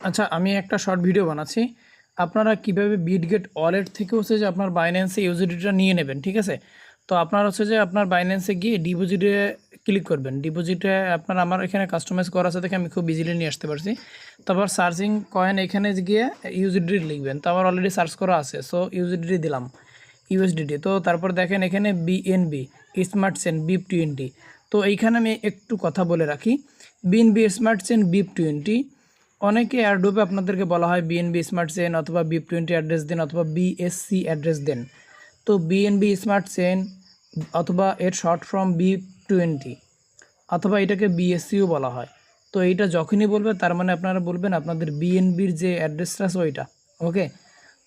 আচ্ছা, আমি একটা শর্ট ভিডিও বানাচ্ছি। আপনারা কিভাবে বিটগেট ওয়ালেট থেকে হচ্ছে যে আপনার বাইন্যান্সে ইউজিডিটা নিয়ে নেবেন, ঠিক আছে? তো আপনার হচ্ছে যে আপনার বাইন্যান্সে গিয়ে ডিপোজিটে ক্লিক করবেন। ডিপোজিটে আপনার আমার এখানে কাস্টমাইজ করা আছে দেখে আমি খুব ইজিলি নিয়ে আসতে পারছি। তারপর সার্চিং কয়েন এখানে গিয়ে ইউজিডি লিখবেন। তো আমার অলরেডি সার্চ করা আছে, সো ইউজিডি দিলাম, ইউএসডিটি। তো তারপর দেখেন এখানে বিএনবি স্মার্ট চেন BIP20। তো এইখানে আমি একটু কথা বলে রাখি, বিএনবি স্মার্ট চেন BIP20 অনেকে এয়ারড্রপে আপনাদেরকে বলা হয় বিএনবি স্মার্ট চেন অথবা BIP20 অ্যাড্রেস দেন অথবা BSC অ্যাড্রেস দেন। তো বিএনবি স্মার্ট চেন অথবা এর শর্ট ফর্ম BIP20 অথবা এটাকে BSCও বলা হয়। তো এইটা যখনই বলবে তার মানে আপনারা বলবেন আপনাদের বিএনবির যে অ্যাড্রেসটা আছে ওইটা। ওকে,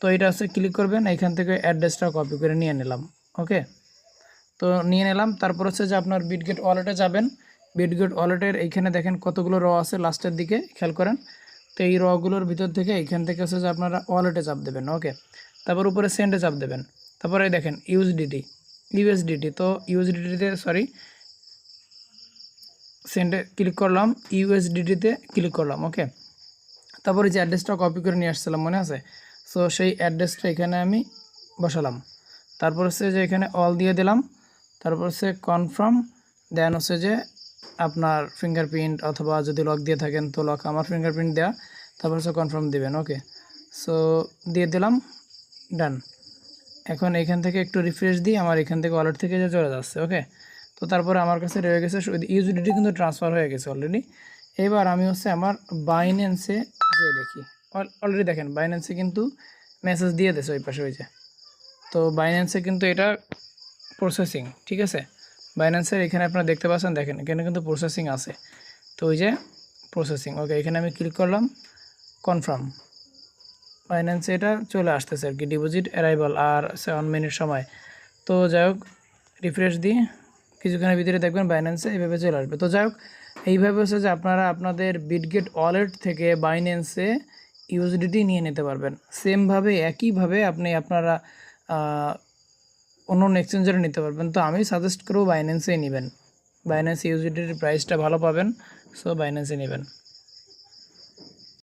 তো এটা হচ্ছে ক্লিক করবেন, এখান থেকে অ্যাড্রেসটা কপি করে নিয়ে নিলাম। ওকে, তো নিয়ে নিলাম। তারপর হচ্ছে যে আপনার বিটগেট ওয়ালেটে যাবেন। বিটগেট ওয়ালেটের এইখানে দেখেন কতগুলো র আছে লাস্টের দিকে, খেয়াল করেন। তো এই রগুলোর ভিতর থেকে এইখান থেকে হচ্ছে যে আপনারা ওয়ালেটে চাপ দেবেন। ওকে, তারপর উপরে সেন্ডে চাপ দেবেন। তারপরে দেখেন ইউএসডিটি। তো ইউএসডিটিতে সেন্ডে ক্লিক করলাম, ইউএসডিটিতে ক্লিক করলাম। ওকে, তারপরে যে অ্যাড্রেসটা কপি করে নিয়ে আসছিলাম মনে আছে, সো সেই অ্যাড্রেসটা এখানে আমি বসালাম। তারপর হচ্ছে যে এখানে অল দিয়ে দিলাম। তারপর হচ্ছে কনফার্ম, দেন হচ্ছে যে আপনার ফিঙ্গারপ্রিন্ট অথবা যদি লক দিয়ে থাকেন তো লক, আমার ফিঙ্গারপ্রিন্ট দেওয়া। তারপর হচ্ছে কনফার্ম দিবেন। ওকে, সো দিয়ে দিলাম, ডান। এখন এখান থেকে একটু রিফ্রেশ দিই, আমার এখান থেকে ওয়ালেট থেকে যে চলে যাচ্ছে। ওকে, তো তারপরে আমার কাছে রয়ে গেছে ইউজিডিটি কিন্তু ট্রান্সফার হয়ে গেছে অলরেডি। এবার আমি হচ্ছে আমার বাইন্যান্সে যে দেখি, অলরেডি দেখেন বাইন্যান্সে কিন্তু মেসেজ দিয়ে দিয়েছে ওই পাশে, ওই যে। তো বাইন্যান্সে কিন্তু এটা প্রসেসিং, ঠিক আছে। বাইন্যান্সের এখানে আপনারা দেখতে পাচ্ছেন, দেখেন এখানে কিন্তু প্রসেসিং আছে। তো ওই যে প্রসেসিং। ওকে, এখানে আমি ক্লিক করলাম, কনফার্ম। বাইন্যান্সে এটা চলে আসতেছে আর কি, ডিপোজিট অ্যারাইভাল আর 7 মিনিট সময়। তো যাই হোক, রিফ্রেশ দিই, কিছুক্ষণের ভিতরে দেখবেন বাইন্যান্সে এইভাবে চলে আসবে। তো যাই হোক, এইভাবে হচ্ছে যে আপনারা আপনাদের বিটগেট ওয়ালেট থেকে বাইন্যান্সে ইউএসডিটি নিয়ে নিতে পারবেন। সেমভাবে একইভাবে আপনারা অন্য এক্সচেঞ্জারে নিতে পারবেন। তো আমি সাজেস্ট করবো বাইন্যান্সেই নেবেন। বাইন্যান্স ইউএসডিটির প্রাইসটা ভালো পাবেন, সো বাইন্যান্সে নেবেন।